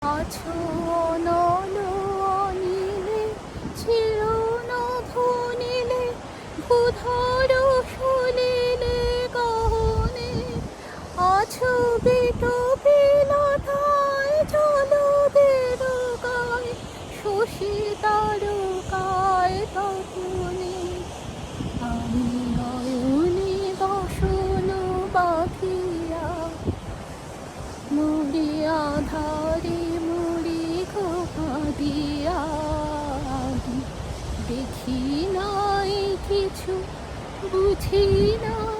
আছো অনল অনিলে চিরনভনীলে ভূধর সলিলে গহনে আছো বিটপিলতায় জলদের গায় শশী তারকায় তপনে আমি নয়নে বসন বাঁধিয়া মুড়ি আধারে মুড়ি ঘুমাদিয়া দেখি নাই কিছু বুঝি না